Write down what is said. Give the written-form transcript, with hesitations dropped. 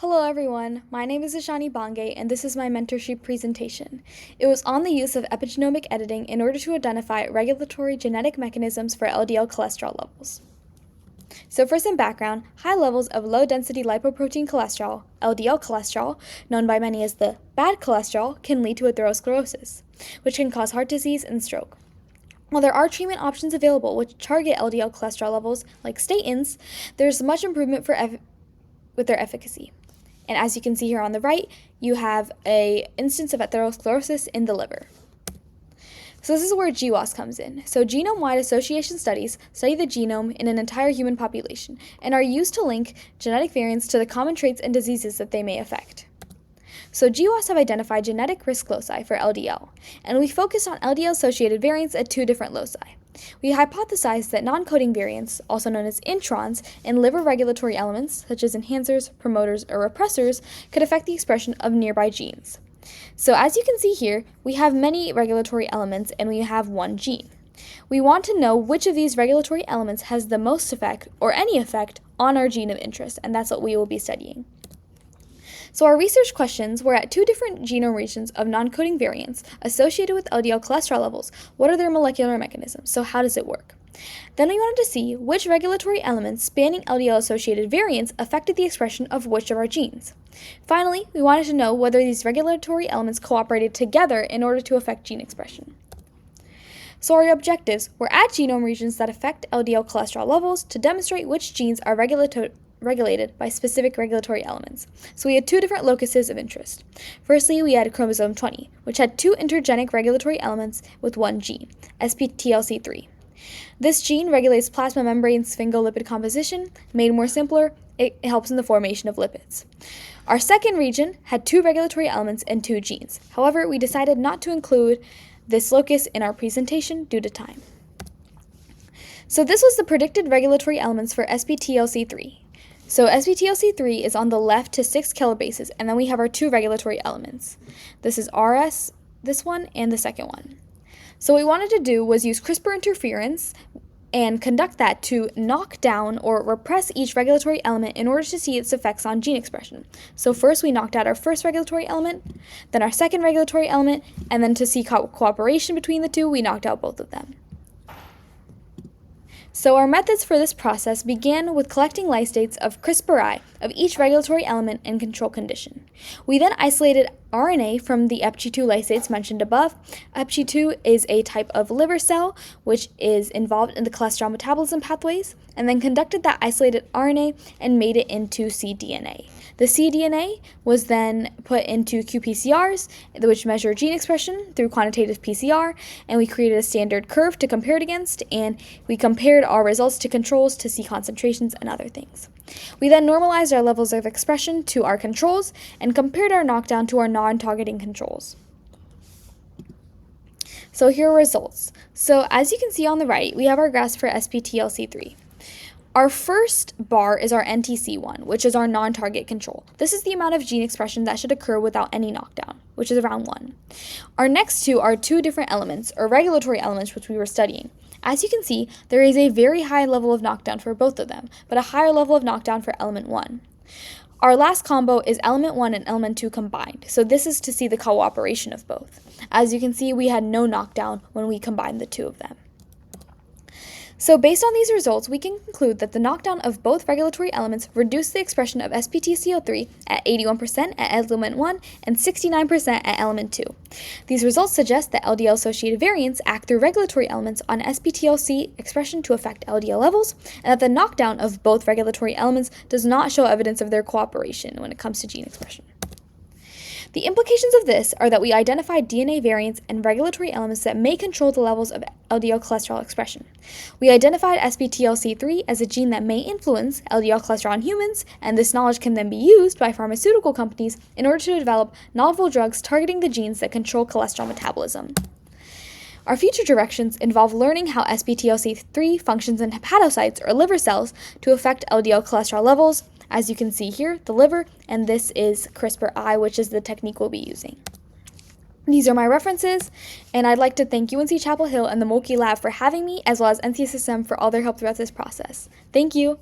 Hello everyone, my name is Ishanee Bhangay and this is my mentorship presentation. It was on the use of epigenomic editing in order to identify regulatory genetic mechanisms for LDL cholesterol levels. So for some background, high levels of low-density lipoprotein cholesterol, LDL cholesterol, known by many as the bad cholesterol, can lead to atherosclerosis, which can cause heart disease and stroke. While there are treatment options available which target LDL cholesterol levels, like statins, there's much improvement with their efficacy. And as you can see here on the right, you have an instance of atherosclerosis in the liver. So this is where GWAS comes in. So genome-wide association studies study the genome in an entire human population and are used to link genetic variants to the common traits and diseases that they may affect. So GWAS have identified genetic risk loci for LDL, and we focus on LDL-associated variants at two different loci. We hypothesized that non-coding variants, also known as introns, in liver regulatory elements, such as enhancers, promoters, or repressors, could affect the expression of nearby genes. So as you can see here, we have many regulatory elements and we have one gene. We want to know which of these regulatory elements has the most effect, or any effect, on our gene of interest, and that's what we will be studying. So our research questions were at two different genome regions of non-coding variants associated with LDL cholesterol levels. What are their molecular mechanisms? So how does it work? Then we wanted to see which regulatory elements spanning LDL-associated variants affected the expression of which of our genes. Finally, we wanted to know whether these regulatory elements cooperated together in order to affect gene expression. So our objectives were at genome regions that affect LDL cholesterol levels to demonstrate which genes are regulated by specific regulatory elements. So we had two different locuses of interest. Firstly, we had chromosome 20, which had two intergenic regulatory elements with one gene, SPTLC3. This gene regulates plasma membrane sphingolipid composition. Made more simpler, it helps in the formation of lipids. Our second region had two regulatory elements and two genes. However, we decided not to include this locus in our presentation due to time. So this was the predicted regulatory elements for SPTLC3. So SPTLC3 is on the left to 6 kilobases, and then we have our two regulatory elements. This is RS, this one, and the second one. So what we wanted to do was use CRISPR interference and conduct that to knock down or repress each regulatory element in order to see its effects on gene expression. So first we knocked out our first regulatory element, then our second regulatory element, and then to see cooperation between the two, we knocked out both of them. So our methods for this process began with collecting lysates of CRISPR-I of each regulatory element and control condition. We then isolated RNA from the Epg2 lysates mentioned above. Epg2 is a type of liver cell which is involved in the cholesterol metabolism pathways, and then conducted that isolated RNA and made it into cDNA. The cDNA was then put into qPCRs, which measure gene expression through quantitative PCR, and we created a standard curve to compare it against, and we compared our results to controls to see concentrations and other things. We then normalized our levels of expression to our controls and compared our knockdown to our non-targeting controls. So here are results. So as you can see on the right, we have our graphs for SPTLC3. Our first bar is our NTC1, which is our non-target control. This is the amount of gene expression that should occur without any knockdown, which is around 1. Our next two are two different elements, or regulatory elements, which we were studying. As you can see, there is a very high level of knockdown for both of them, but a higher level of knockdown for element 1. Our last combo is element 1 and element 2 combined, so this is to see the cooperation of both. As you can see, we had no knockdown when we combined the two of them. So based on these results, we can conclude that the knockdown of both regulatory elements reduced the expression of SPTCO3 at 81% at element 1 and 69% at element 2. These results suggest that LDL-associated variants act through regulatory elements on SPTLC expression to affect LDL levels, and that the knockdown of both regulatory elements does not show evidence of their cooperation when it comes to gene expression. The implications of this are that we identified DNA variants and regulatory elements that may control the levels of LDL cholesterol expression. We identified SPTLC3 as a gene that may influence LDL cholesterol in humans, and this knowledge can then be used by pharmaceutical companies in order to develop novel drugs targeting the genes that control cholesterol metabolism. Our future directions involve learning how SPTLC3 functions in hepatocytes or liver cells to affect LDL cholesterol levels. As you can see here, the liver, and this is CRISPR-I, which is the technique we'll be using. These are my references, and I'd like to thank UNC Chapel Hill and the Mulkey Lab for having me, as well as NCSSM for all their help throughout this process. Thank you!